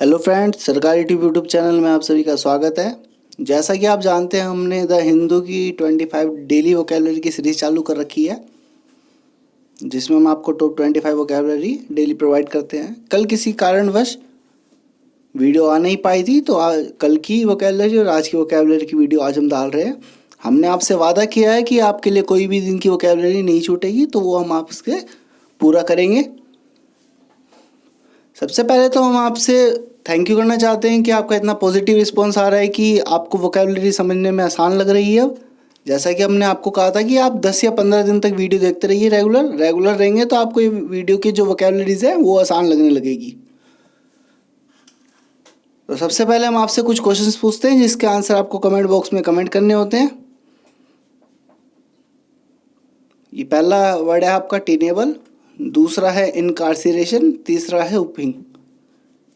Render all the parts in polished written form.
Hello friends, सरकारी tube YouTube channel में आप सभी का स्वागत है। जैसा कि आप जानते हैं, हमने द हिंदू की 25 डेली वोकेबलरी की सीरीज चालू कर रखी है, जिसमें हम आपको टॉप 25 वोकेबलरी डेली प्रोवाइड करते हैं। कल किसी कारणवश वीडियो आ नहीं पाई थी, तो कल की वोकेबलरी और आज की वोकेबलरी की वीडियो आज हम डाल रहे हैं। हमने आपसे वादा किया है कि आपके लिए कोई भी दिन की वोकेबलरी नहीं छूटेगी, तो वो हम आपसे पूरा करेंगे। सबसे पहले तो हम आपसे थैंक यू करना चाहते हैं कि आपका इतना पॉजिटिव रिस्पांस आ रहा है कि आपको वोकेबलरी समझने में आसान लग रही है। अब जैसा कि हमने आपको कहा था कि आप 10 या 15 दिन तक वीडियो देखते रहिए, रेगुलर रहेंगे तो आपको ये वीडियो की जो वोकेबलरीज है वो आसान लगने लगेगी। तो सबसे पहले हम आपसे कुछ क्वेश्चंस पूछते हैं, जिसके आंसर आपको कमेंट बॉक्स में कमेंट करने होते हैं। ये पहला वर्ड है आपका टेनेबल, दूसरा है इनकार्सिरेशन, तीसरा है उपहिंग।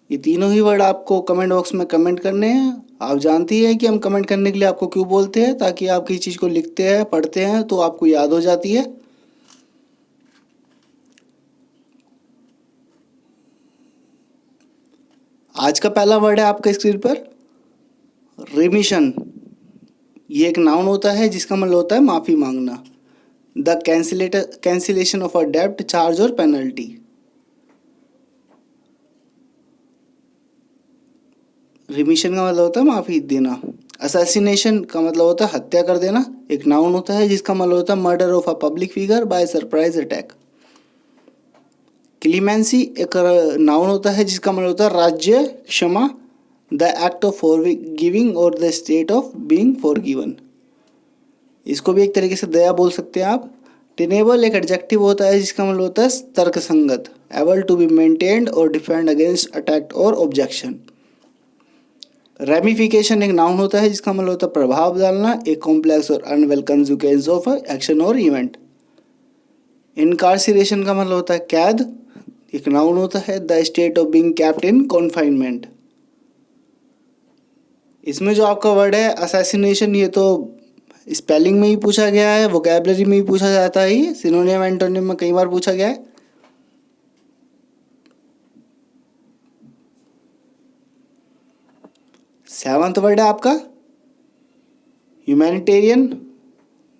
ये तीनों ही वर्ड आपको कमेंट बॉक्स में कमेंट करने हैं। आप जानती हैं कि हम कमेंट करने के लिए आपको क्यों बोलते हैं, ताकि आप किसी चीज़ को लिखते हैं, पढ़ते हैं तो आपको याद हो जाती है। आज का पहला वर्ड है आपका स्क्रीन पर रिमिशन। ये एक नाउन होता है जिसका मतलब होता है माफ़ी मांगना। द कैंसिलेशन ऑफ अ डेब्ट, चार्ज और पेनल्टी। रिमिशन का मतलब होता है माफ़ी देना। असैसिनेशन का मतलब होता है हत्या कर देना। एक नाउन होता है जिसका मतलब होता है murder of a public figure by surprise attack. Clemency एक नाउन होता है जिसका मतलब होता है राज्य क्षमा, द एक्ट ऑफ फॉरगिविंग और the state of being forgiven. इसको भी एक तरीके से दया बोल सकते हैं आप। टेनेबल एक एडजेक्टिव होता है जिसका मतलब होता है तर्कसंगत, एबल टू बी मेंटेन्ड और डिफेंड अगेंस्ट अटैक और ऑब्जेक्शन। रेमिफिकेशन एक नाउन होता है जिसका मतलब होता है प्रभाव डालना, एक कॉम्प्लेक्स और अनवेल कंसिक्वेंस ऑफ एक्शन और इवेंट। इनकार्सिरेशन का मतलब होता है कैद, एक नाउन होता है the state of being kept in confinement. इसमें जो आपका वर्ड है असैसिनेशन, ये तो स्पेलिंग में ही पूछा गया है, वोकैबलरी में ही पूछा जाता है, ये सिनोनिम एंटोनिम में कई बार पूछा गया है। सेवंथ वर्ड है आपका ह्यूमैनिटेरियन,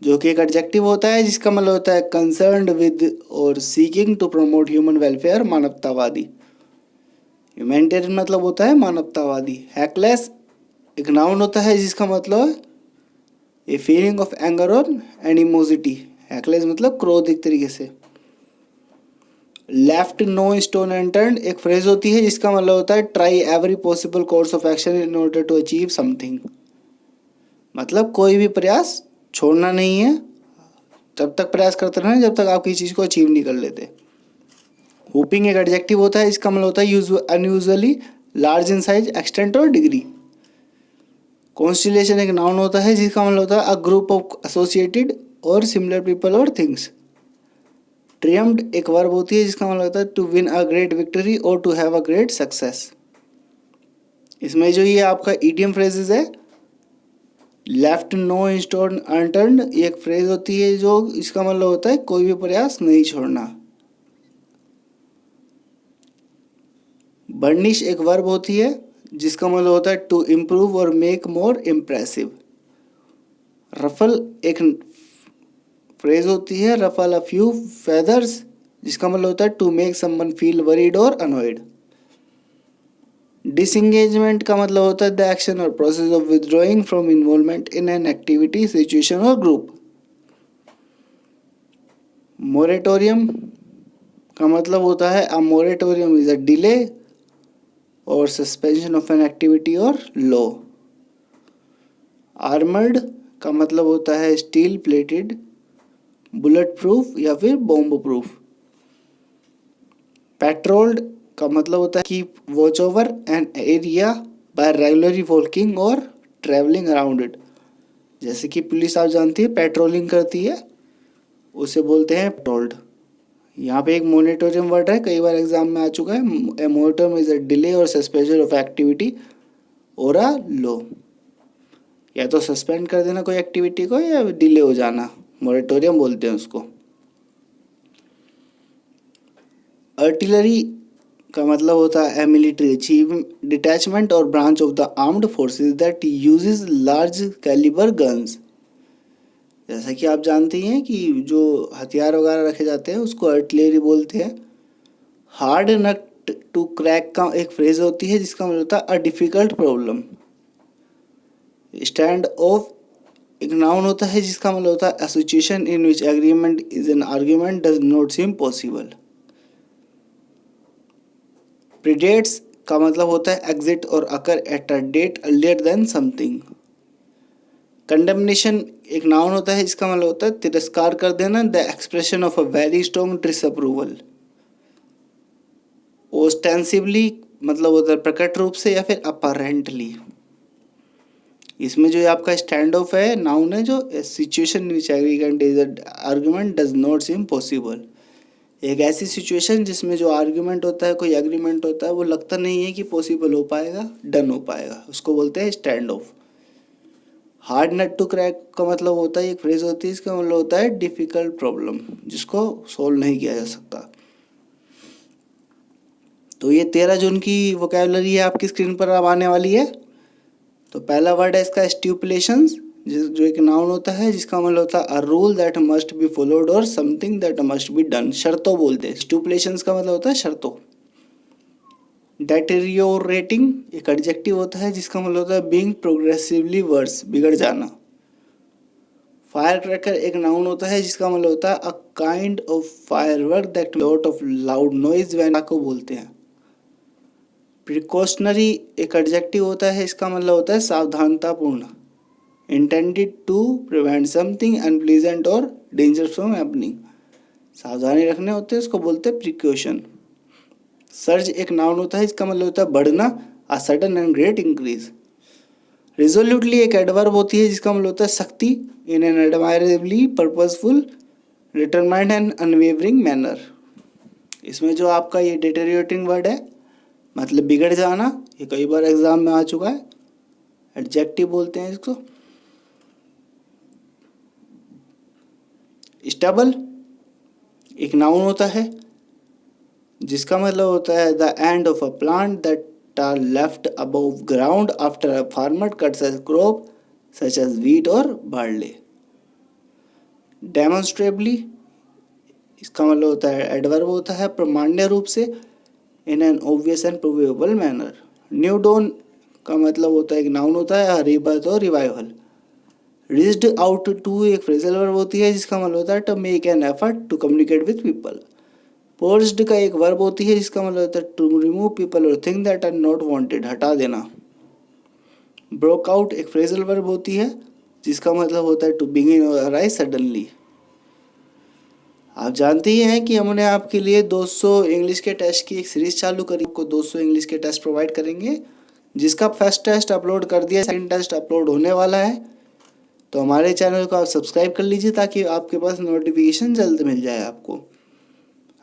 जो कि एक एडजेक्टिव होता है जिसका मतलब होता है कंसर्न्ड विद और seeking to promote human welfare, मानवतावादी। ह्यूमैनिटेरियन मतलब होता है मानवतावादी। हैकलेस एक नाउन होता है जिसका मतलब है ए फीलिंग ऑफ एंगर और एनिमोसिटी। हैकलेस मतलब क्रोध एक तरीके से। लेफ्ट नो स्टोन अनटर्न्ड एक फ्रेज होती है जिसका मतलब होता है try every possible course of action in order to achieve something. मतलब कोई भी प्रयास छोड़ना नहीं है, जब तक प्रयास करते रहना जब तक आप किसी चीज़ को अचीव नहीं कर लेते। होपिंग एक एडजेक्टिव होता है इसका मतलब होता है unusually large in size, extent और डिग्री। कॉन्स्टिलेशन एक नाउन होता है जिसका मतलब होता है अ ग्रुप ऑफ एसोसिएटेड और सिमिलर पीपल और थिंग्स। ट्रियम्फ्ड एक वर्ब होती है जिसका मतलब होता है to win a great victory और to have a great success. इसमें जो ये आपका ईडियम फ्रेजेस है, लेफ्ट नो स्टोन अनटर्न्ड, ये एक फ्रेज होती है जो इसका मतलब होता है कोई भी प्रयास नहीं छोड़ना। बर्निश एक वर्ब होती है जिसका मतलब होता है टू इम्प्रूव और मेक मोर इम्प्रेसिव। रफल एक फ्रेज होती है, रफल अ फ्यू फेदर्स, जिसका मतलब होता है to make someone feel worried और अनॉयड। डिसंगेजमेंट का मतलब होता है द एक्शन और process of withdrawing from involvement in an activity, situation और ग्रुप। मोरेटोरियम का मतलब होता है a moratorium is a delay और सस्पेंशन ऑफ एन एक्टिविटी और लॉ। आर्मर्ड का मतलब होता है स्टील प्लेटेड, बुलेट प्रूफ या फिर बॉम्ब प्रूफ। पेट्रोल्ड का मतलब होता है keep watch over an area bye regularly walking और ट्रेवलिंग अराउंड इट। जैसे कि पुलिस आप जानती है पेट्रोलिंग करती है, उसे बोलते हैं पेट्रोल्ड। यहाँ पे एक मोनिटोरियम वर्ड है, कई बार एग्जाम में आ चुका है। ए मोनिटोरियम इज अ डिले और सस्पेंशन ऑफ एक्टिविटी और अ लॉ। या तो सस्पेंड कर देना कोई एक्टिविटी को या डिले हो जाना, मोरेटोरियम बोलते हैं उसको। आर्टिलरी का मतलब होता है मिलिट्री चीफ डिटैचमेंट और branch of the armed forces that uses large calibre guns. जैसा कि आप जानते हैं कि जो हथियार वगैरह रखे जाते हैं उसको आर्टिलरी बोलते हैं। हार्ड नट टू क्रैक का एक फ्रेज होती है जिसका मतलब होता है a difficult problem. Stand off एक नाउन होता है जिसका मतलब होता है a situation in which agreement is an argument does not seem possible. Predates का मतलब होता है एग्जिट और occur at a date earlier than something. Condemnation एक नाउन होता है जिसका मतलब होता है तिरस्कार कर देना, the expression of a very strong disapproval. Ostensibly मतलब होता है प्रकट रूप से या फिर अपरेंटली। इसमें जो आपका स्टैंड ऑफ है नाउन है जो situation which argument does not seem possible. एक ऐसी सिचुएशन जिसमें जो आर्ग्यूमेंट होता है कोई एग्रीमेंट होता है वो लगता नहीं है कि पॉसिबल हो पाएगा, डन हो पाएगा, उसको बोलते हैं stand off. Hard nut to crack का मतलब होता है एक फ्रेज होती है इसका मतलब होता है डिफिकल्ट प्रॉब्लम जिसको सोल्व नहीं किया जा सकता। तो ये 13 जून की वोकैबुलरी है आपकी स्क्रीन पर अब आने वाली है। तो पहला वर्ड है इसका स्टिपुलेशंस जो एक नाउन होता है जिसका मतलब होता है a rule that must be followed और something that must be done. शर्तों बोलते हैं, स्टिपुलेशंस का मतलब होता है शर्तों। डेटेरियोरेटिंग एक एडजेक्टिव होता है जिसका मतलब होता है बीइंग प्रोग्रेसिवली वर्स बिगड़ जाना। फायर क्रैकर एक नाउन होता है जिसका मतलब होता है a kind of firework that lot of loud noise when को बोलते हैं। प्रिकॉशनरी एक एडजेक्टिव होता है इसका मतलब होता है सावधानतापूर्ण। Intended to prevent something unpleasant और डेंजर फ्रॉम हैपनिंग, सावधानी रखने होते हैं उसको बोलते हैं प्रिकॉशन। सर्ज एक नाउन होता है इसका मतलब होता है बढ़ना, a sudden and great increase. Resolutely एक एडवर्ब होती है जिसका मतलब होता है शक्ति, in an admirably purposeful determined and unwavering manner. इसमें जो आपका ये डिटेरियोरेटिंग वर्ड है मतलब बिगड़ जाना, ये कई बार एग्जाम में आ चुका है, एडजेक्टिव बोलते हैं इसको। स्टेबल एक नाउन होता है जिसका मतलब होता है the end of a plant that are left above ground after a farmer cuts a crop such as wheat और बार्ले। डेमोन्स्ट्रेबली इसका मतलब होता है एडवर्ब होता है प्रमाण्य रूप से, in an obvious and provable manner. New dawn का मतलब होता है एक नाउन होता है रीबर्थ और रिवाइवल। रीच्ड आउट टू एक फ्रेजल वर्ब होती है जिसका मतलब होता है to make an effort to communicate with people. Purged का एक वर्ब होती है जिसका मतलब होता है टू रिमूव पीपल और thing that are not wanted, हटा देना। ब्रोक आउट एक फ्रेजल वर्ब होती है जिसका मतलब होता है टू बिगिन और अराइज सडनली। आप जानते ही हैं कि हमने आपके लिए 200 इंग्लिश के टेस्ट की एक सीरीज चालू करी, आपको 200 इंग्लिश के टेस्ट प्रोवाइड करेंगे जिसका फर्स्ट टेस्ट अपलोड कर दिया, सेकंड टेस्ट अपलोड होने वाला है। तो हमारे चैनल को आप सब्सक्राइब कर लीजिए ताकि आपके पास नोटिफिकेशन जल्द मिल जाए आपको।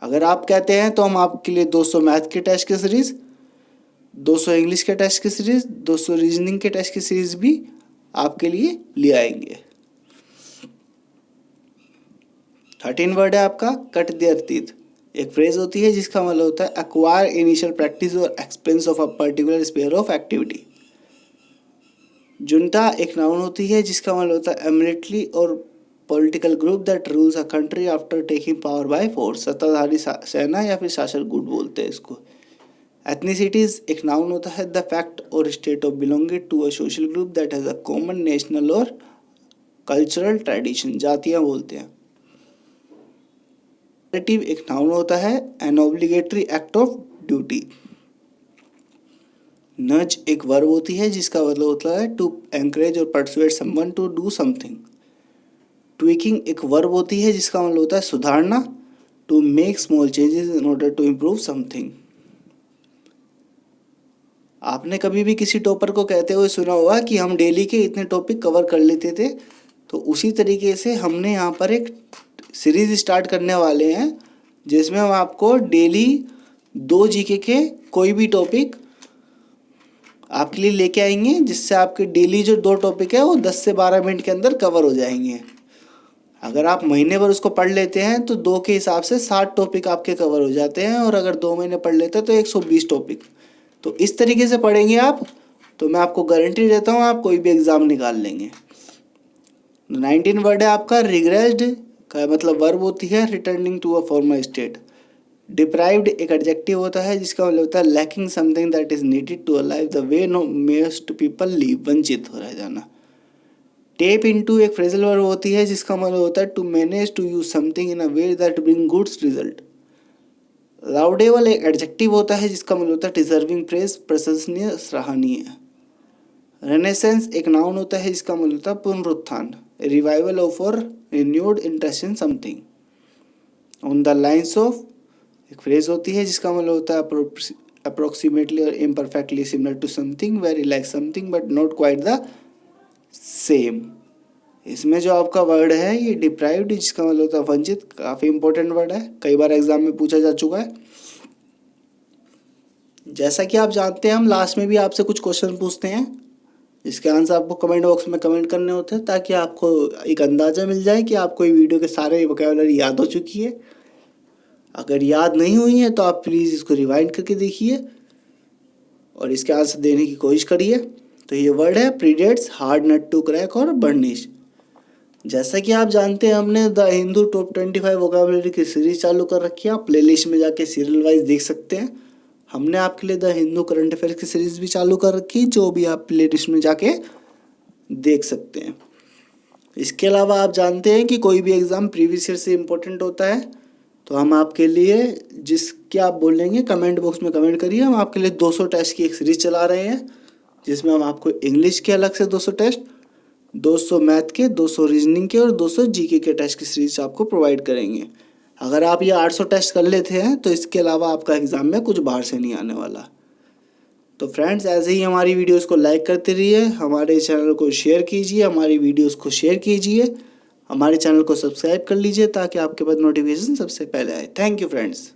अगर आप कहते हैं तो हम आपके लिए 200 मैथ के टेस्ट की सीरीज़, 200 इंग्लिश के टेस्ट की सीरीज़, 200 रीजनिंग के टेस्ट की सीरीज़ भी आपके लिए ले आएंगे। 13 वर्ड है आपका कट देयर टीथ। एक फ्रेज होती है जिसका मतलब होता है एक्वायर इनिशियल प्रैक्टिस और expense of a particular sphere of activity. Junta एक नाउन होती है जिसका मतलब होता है मिलिट्री और political group that rules a country after taking power by force. सत्ताधारी सेना या फिर शासक गुट बोलते हैं इसको। एथनिसिटीज एक नाउन होता है द फैक्ट और state of belonging to a social group that has a common national और कल्चरल ट्रेडिशन, जातियां बोलते हैं। एक नाउन होता है an obligatory act of duty. Nudge एक वर्ब होती है जिसका मतलब होता है टू एनकरेज और persuade someone to do something. Tweaking एक वर्ब होती है जिसका मतलब होता है सुधारना, to make small changes in order to improve something. आपने कभी भी किसी टॉपर को कहते हुए सुना होगा कि हम डेली के इतने टॉपिक कवर कर लेते थे, तो उसी तरीके से हमने यहाँ पर एक सीरीज स्टार्ट करने वाले हैं जिसमें हम आपको डेली 2 जीके के कोई भी टॉपिक आपके लिए लेके आएंगे जिससे आपके डेली जो 2 टॉपिक है वो 10 से 12 मिनट के अंदर कवर हो जाएंगे। अगर आप महीने भर उसको पढ़ लेते हैं तो 2 के हिसाब से 60 टॉपिक आपके कवर हो जाते हैं, और अगर 2 महीने पढ़ लेते हैं तो 120 टॉपिक। तो इस तरीके से पढ़ेंगे आप, तो मैं आपको गारंटी देता हूँ आप कोई भी एग्ज़ाम निकाल लेंगे। 19 वर्ड है आपका रिग्रेस्ड का मतलब वर्ब होती है returning to a former state. Deprived एक एडजेक्टिव होता है जिसका मतलब होता है lacking something that is needed to a life the way no most people live, वंचित हो रह जाना। टेप इनटू एक फ्रेजल वर्ब होती है जिसका मतलब होता है to manage to use something in a way that bring goods result. Laudable एक एडजेक्टिव होता है जिसका मतलब होता है डिजर्विंग प्रेज, प्रशंसनीय, सराहनीय। रेनेसेंस एक नाउन होता है जिसका मतलब होता है पुनरुत्थान, रिवाइवल ऑफ और renewed interest in something. On the lines of एक फ्रेज होती है जिसका मतलब होता है अप्रोक्सीमेटली और imperfectly similar to something, very like something but not quite the same. इसमें जो आपका वर्ड है ये डिप्राइव्ड जिसका मतलब होता है वंचित, काफ़ी इंपॉर्टेंट वर्ड है, कई बार एग्जाम में पूछा जा चुका है। जैसा कि आप जानते हैं हम लास्ट में भी आपसे कुछ क्वेश्चन पूछते हैं जिसके आंसर आपको कमेंट बॉक्स में कमेंट करने होते हैं, ताकि आपको एक अंदाज़ा मिल जाए कि आपको ये वीडियो के सारे वोकैबुलरी याद हो चुकी है। अगर याद नहीं हुई है तो आप प्लीज़ इसको रिवाइंड करके देखिए और इसके आंसर देने की कोशिश करिए। तो ये वर्ड है प्रीडेट्स, हार्ड नट टू क्रैक और बर्निश। जैसा कि आप जानते हैं हमने द हिंदू टॉप 25 वोकैबुलरी की सीरीज चालू कर रखी है, आप प्लेलिस्ट में जाके सीरियल वाइज देख सकते हैं। हमने आपके लिए द हिंदू करंट अफेयर्स की सीरीज भी चालू कर रखी है जो भी आप प्लेलिस्ट में जाके देख सकते हैं। इसके अलावा आप जानते हैं कि कोई भी एग्ज़ाम प्रीवियस ईयर से इम्पोर्टेंट होता है, तो हम आपके लिए जिसके आप बोलेंगे कमेंट बॉक्स में कमेंट करिए, हम आपके लिए 200 टेस्ट की एक सीरीज चला रहे हैं जिसमें हम आपको इंग्लिश के अलग से 200 टेस्ट, 200 मैथ के, 200 रीजनिंग के और 200 जीके के टेस्ट की सीरीज आपको प्रोवाइड करेंगे। अगर आप ये 800 टेस्ट कर लेते हैं तो इसके अलावा आपका एग्ज़ाम में कुछ बाहर से नहीं आने वाला। तो फ्रेंड्स ऐसे ही हमारी वीडियोस को लाइक करते रहिए, हमारे चैनल को शेयर कीजिए, हमारी वीडियोस को शेयर कीजिए, हमारे चैनल को सब्सक्राइब कर लीजिए ताकि आपके पास नोटिफिकेशन सबसे पहले आए। Thank you friends.